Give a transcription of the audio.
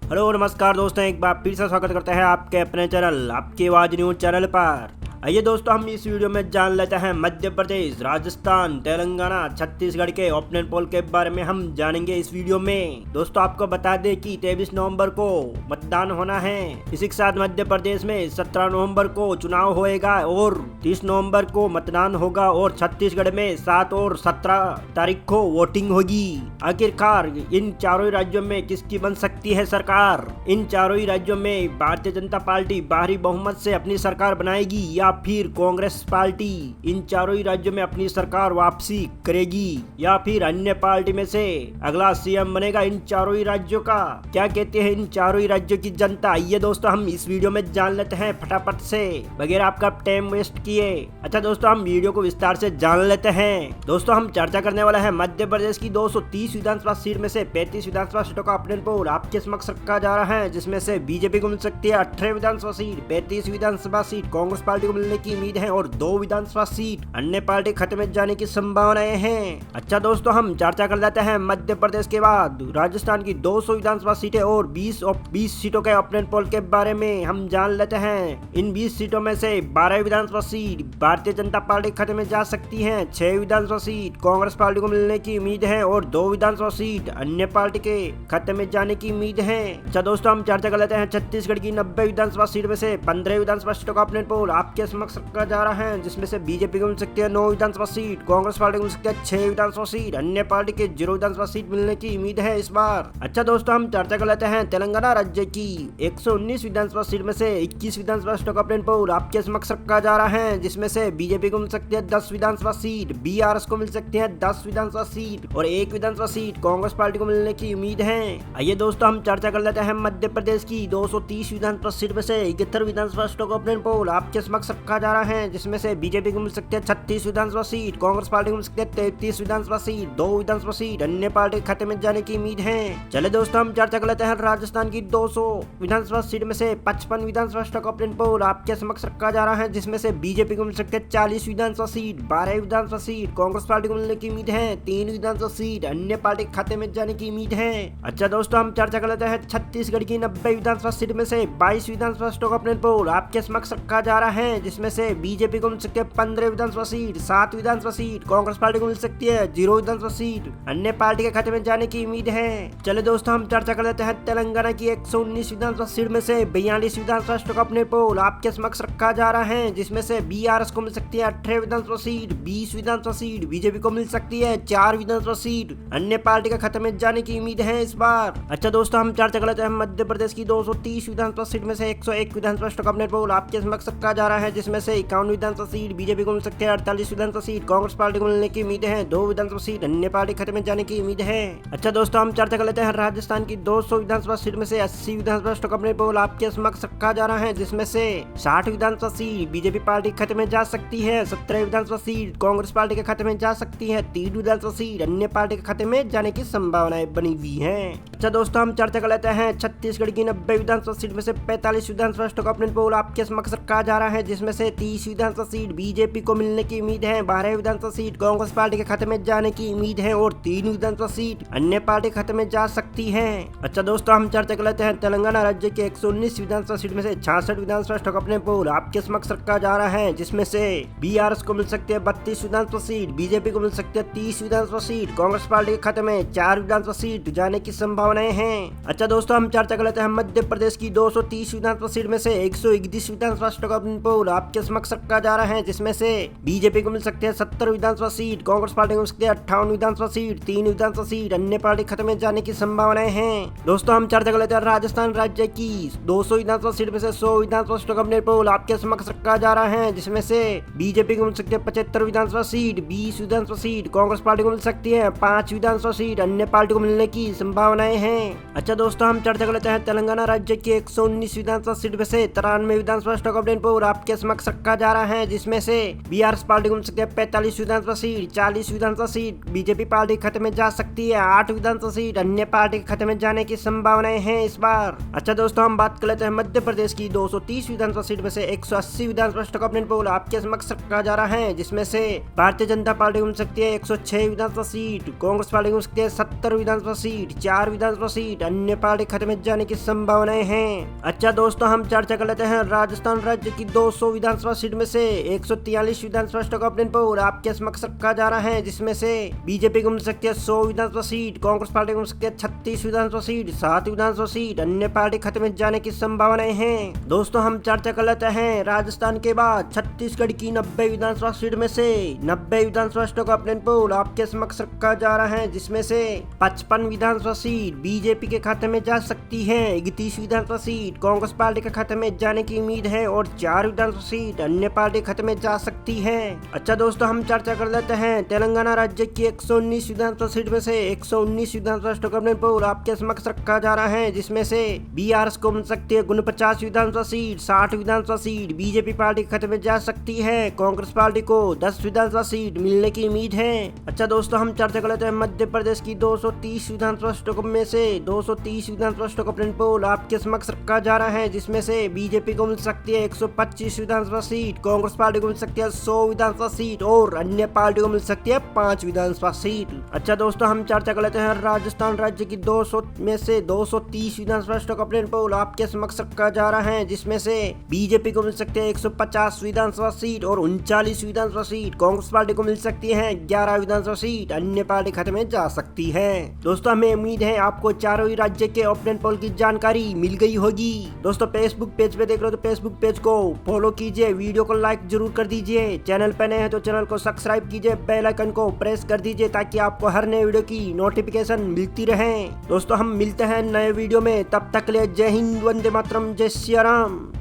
Hello नमस्कार दोस्तों, एक बार फिर से स्वागत करते हैं आपके अपने चैनल आपकी आवाज न्यूज चैनल पर। आइए दोस्तों, हम इस वीडियो में जान लेते हैं मध्य प्रदेश, राजस्थान, तेलंगाना, छत्तीसगढ़ के ओपिनियन पोल के बारे में हम जानेंगे इस वीडियो में। दोस्तों आपको बता दें कि 23 नवंबर को मतदान होना है। इसी के साथ मध्य प्रदेश में 17 नवंबर को चुनाव होएगा और 30 नवंबर को मतदान होगा और छत्तीसगढ़ में 7 और 17 तारीख को वोटिंग होगी। आखिरकार इन चारों राज्यों में किसकी बन सकती है सरकार? इन चारों ही राज्यों में भारतीय जनता पार्टी भारी बहुमत से अपनी सरकार बनाएगी या फिर कांग्रेस पार्टी इन चारों ही राज्यों में अपनी सरकार वापसी करेगी या फिर अन्य पार्टी में से अगला सीएम बनेगा इन चारों ही राज्यों का? क्या कहते हैं इन चारों ही राज्यों की जनता? आइए दोस्तों, हम इस वीडियो में जान लेते हैं फटाफट से, बगैर आपका टाइम वेस्ट किए। अच्छा दोस्तों, हम वीडियो को विस्तार से जान लेते हैं। दोस्तों हम चर्चा करने वाला है मध्य प्रदेश की 230 विधानसभा सीट में से 35 विधानसभा सीटों का ओपिनियन पोल आपके समक्ष रखा जा रहा है, जिसमें से बीजेपी को मिल सकती है 18 विधानसभा सीट, 35 विधानसभा सीट कांग्रेस पार्टी को मिलने की उम्मीद है और 2 विधानसभा सीट अन्य पार्टी खाते में जाने की संभावनाएं हैं। अच्छा दोस्तों, हम चर्चा कर लेते हैं मध्य प्रदेश के बाद राजस्थान की 200 विधानसभा सीटें और 20 सीटों के ओपिनियन पोल के बारे में हम जान लेते हैं। इन 20 सीटों में से 12 विधानसभा सीट भारतीय जनता पार्टी खाते में जा सकती है, 6 विधानसभा सीट कांग्रेस पार्टी को मिलने की उम्मीद है और 2 विधानसभा सीट अन्य पार्टी के खाते में जाने की उम्मीद है। अच्छा दोस्तों, हम चर्चा कर लेते हैं छत्तीसगढ़ की 90 विधानसभा सीट में से 15 विधानसभा सीटों का ओपिनियन पोल आपके समक्ष रखा जा रहा है, जिसमें से बीजेपी को मिल सकती है 9 विधानसभा सीट, कांग्रेस पार्टी को मिल सकती है 6 विधानसभा सीट, अन्य पार्टी के 0 विधानसभा सीट मिलने की उम्मीद है इस बार। अच्छा दोस्तों, हम चर्चा कर लेते हैं तेलंगाना राज्य की 119 विधानसभा सीट में से 21 विधानसभा सीटों का ओपिनियन पोल आपके समक्ष रखा जा रहा है, जिसमें से बीजेपी को मिल सकती है 10 विधानसभा सीट, बीआरएस को मिल सकती है 10 विधानसभा सीट और 1 विधानसभा सीट कांग्रेस पार्टी को मिलने की उम्मीद है। आइए दोस्तों, हम चर्चा कर लेते हैं मध्य प्रदेश की 230 विधानसभा सीट में से 71 विधानसभा सीटों का ओपिनियन पोल आपके समक्ष रखा जा रहा है, जिसमें से बीजेपी को मिल सकती है 36 विधानसभा सीट, कांग्रेस पार्टी को मिल सकती है 33 विधानसभा सीट, 2 विधानसभा सीट अन्य पार्टी के खाते में जाने की उम्मीद है। चले दोस्तों, हम चर्चा कर लेते हैं राजस्थान की 200 विधानसभा सीट में से 55 विधानसभा सीटों का ओपिनियन पोल आपके समक्ष रखा जा रहा है, जिसमें से बीजेपी को मिल सकती है 40 विधानसभा सीट, 12 विधानसभा सीट कांग्रेस पार्टी को मिलने की उम्मीद है, 3 विधानसभा सीट अन्य पार्टी के खाते में जाने की उम्मीद है। अच्छा दोस्तों, हम चर्चा कर लेते हैं छत्तीसगढ़ की 90 विधानसभा सीट में से 22 विधानसभा सीटों का ओपिनियन पोल आपके समक्ष रखा जा रहा है, जिसमें से बीजेपी को मिल सकती है 15 विधानसभा सीट, 7 विधानसभा सीट कांग्रेस पार्टी को मिल सकती है 0 विधानसभा सीट अन्य पार्टी के खाते में जाने की उम्मीद है। चले दोस्तों, हम चर्चा कर लेते हैं तेलंगाना की 119 विधानसभा सीट में से 42 विधानसभा सीटों का ओपिनियन पोल आपके समक्ष रखा जा रहा है, जिसमें से बीआरएस को मिल सकती है 18 विधानसभा सीट, 20 विधानसभा सीट बीजेपी को मिल सकती है 4 विधानसभा सीट अन्य पार्टी के खाते में जाने की उम्मीद है इस बार। अच्छा दोस्तों, हम चर्चा कर लेते हैं मध्य प्रदेश की 230 विधानसभा सीट में से 101 विधानसभा सीटों का ओपिनियन पोल आपके समक्ष रखा जा रहा है, जिसमें से 51 विधानसभा सीट बीजेपी को मिल सकती है, 48 विधानसभा सीट कांग्रेस पार्टी को मिलने की उम्मीद है, 2 विधानसभा सीट अन्य पार्टी खाते में जाने की उम्मीद है। अच्छा दोस्तों, हम चर्चा कर लेते हैं राजस्थान की 200 विधानसभा सीट में से 80 विधानसभा सीटों का ओपिनियन पोल आपके समक्ष रखा जा रहा है, जिसमें से 60 विधानसभा सीट बीजेपी पार्टी के खाते में जा सकती है, 17 विधानसभा सीट कांग्रेस पार्टी के खाते में जा सकती है, 3 विधानसभा सीट अन्य पार्टी के खाते में जाने की संभावनाएं बनी हुई है। अच्छा दोस्तों, हम चर्चा कर लेते हैं छत्तीसगढ़ की 90 विधानसभा सीट में से 45 विधानसभा सीटों का ओपिनियन पोल आपके समक्ष रखा जा रहा है, जिसमें से 30 विधानसभा सीट बीजेपी को मिलने की उम्मीद है, 12 विधानसभा सीट कांग्रेस पार्टी के खाते में जाने की उम्मीद है और 3 विधानसभा सीट अन्य पार्टी के खाते में जा सकती है। अच्छा दोस्तों, हम चर्चा कर लेते हैं तेलंगाना राज्य के 119 विधानसभा सीट में से 66 विधानसभा सीटों का ओपिनियन पोल आपके समक्ष रखा जा रहा है, जिसमें से बीआरएस को मिल सकती है 32 विधानसभा सीट, बीजेपी को मिल सकती है 30 विधानसभा सीट, कांग्रेस पार्टी के खाते में 4 विधानसभा सीट जाने की संभावनाएं हैं। अच्छा दोस्तों, हम चर्चा कर लेते हैं मध्य प्रदेश की 230 विधानसभा सीट में से 131 विधानसभा सीटों का ओपिनियन पोल आपके समक्ष रखा जा रहा है, जिसमें से बीजेपी को मिल सकती है 70 विधानसभा सीट, कांग्रेस पार्टी को मिल सकती है 58 विधानसभा सीट, 3 विधानसभा सीट अन्य पार्टी खाते में जाने की संभावनाएं हैं। दोस्तों, हम चर्चा कर लेते हैं राजस्थान राज्य की 200 विधानसभा सीट में से 100 विधानसभा सीटों का ओपिनियन पोल आपके समक्ष रखा जा रहा है, जिसमें से बीजेपी को मिल सकती है 75 विधानसभा सीट, 20 विधानसभा सीट कांग्रेस पार्टी को मिल सकती है, 5 विधानसभा सीट अन्य पार्टी को मिलने की संभावनाएं हैं। अच्छा दोस्तों, हम चर्चा कर लेते हैं तेलंगाना राज्य की 119 विधानसभा सीट में से 93 विधानसभा सीटों का ओपिनियन पोल आपके समक्ष रखा जा रहा है, जिसमें से बीआरएस पार्टी को मिल सकती है 45 विधानसभा सीट, 40 विधानसभा सीट बीजेपी पार्टी खाते में जा सकती है, 8 विधानसभा सीट अन्य पार्टी के खाते में जाने की संभावनाएं हैं इस बार। अच्छा दोस्तों, हम बात कर लेते हैं मध्य प्रदेश की 230 विधानसभा सीट में से 180 विधानसभा सीटों का ओपिनियन पोल आपके समक्ष रखा जा रहा है, जिसमें से भारतीय जनता पार्टी को मिल सकती है 106 विधानसभा सीट, कांग्रेस पार्टी को मिल सकती है 70 विधानसभा सीट, 4 विधानसभा सीट अन्य पार्टी खाते में जाने की संभावनाएं हैं। अच्छा दोस्तों, हम चर्चा कर लेते हैं राजस्थान राज्य की 200 विधानसभा सीट में से 143 विधानसभा स्टॉक ऑप्शन पोल आपके समक्ष रखा जा रहा है, जिसमें से बीजेपी को मिल सकती है 100 विधानसभा सीट, कांग्रेस पार्टी को मिल सकती है 36 विधानसभा सीट, 7 विधानसभा सीट अन्य पार्टी खाते में जाने की संभावनाएं हैं। दोस्तों हम चर्चा कर लेते हैं राजस्थान के बाद छत्तीसगढ़ की 90 विधानसभा सीट में से 90 विधानसभा स्टॉक ऑप्शन पोल आपके समक्ष रखा जा रहा है, जिसमें से 55 विधानसभा सीट बीजेपी के खाते में जा सकती है, 31 विधानसभा सीट कांग्रेस पार्टी के खाते में जाने की उम्मीद है और 4 विधानसभा सीट अन्य पार्टी खाते में जा सकती है। अच्छा दोस्तों, हम चर्चा कर लेते हैं तेलंगाना राज्य की 119 विधानसभा सीट में से 119 विधानसभा स्टॉक ऑप्शन पोल आपके समक्ष रखा जा रहा है, जिसमें से बीआरएस को मिल सकती है 49 विधानसभा सीट, 60 विधानसभा सीट बीजेपी पार्टी के खाते में जा सकती है, कांग्रेस पार्टी को 10 विधानसभा सीट मिलने की उम्मीद है। अच्छा दोस्तों, हम चर्चा कर लेते हैं मध्य प्रदेश की 230 विधानसभा स्टॉक में से 230 विधानसभा स्टॉक ऑप्शन पोल आपके समक्ष रखा जा रहा है, जिसमें से बीजेपी को मिल सकती है 125 विधानसभा सीट, कांग्रेस पार्टी को मिल सकती है 100 विधानसभा सीट और अन्य पार्टी को मिल सकती है 5 विधानसभा सीट। अच्छा दोस्तों, हम चर्चा कर लेते हैं राजस्थान राज्य की 200 में से 230 विधानसभा स्टॉक ऑप्शन पोल आपके समक्ष रखा जा रहा है, जिसमें से बीजेपी को मिल सकती है 150 विधानसभा सीट और 39 विधानसभा सीट, कांग्रेस पार्टी को मिल सकती है 11 विधानसभा सीट अन्य पार्टी खाते में जा सकती है। दोस्तों हमें उम्मीद है आपको चारों ही राज्य के ऑप्शन पोल की जानकारी मिल गई होगी। दोस्तों फेसबुक पेज पे देख रहे हो तो फेसबुक पेज को फॉलो कीजिए, वीडियो को लाइक जरूर कर दीजिए, चैनल पे नए हैं तो चैनल को सब्सक्राइब कीजिए, बेल आइकन को प्रेस कर दीजिए ताकि आपको हर नए वीडियो की नोटिफिकेशन मिलती रहे। दोस्तों हम मिलते हैं नए वीडियो में, तब तक के लिए जय हिंद, वंदे मातरम, जय श्री राम।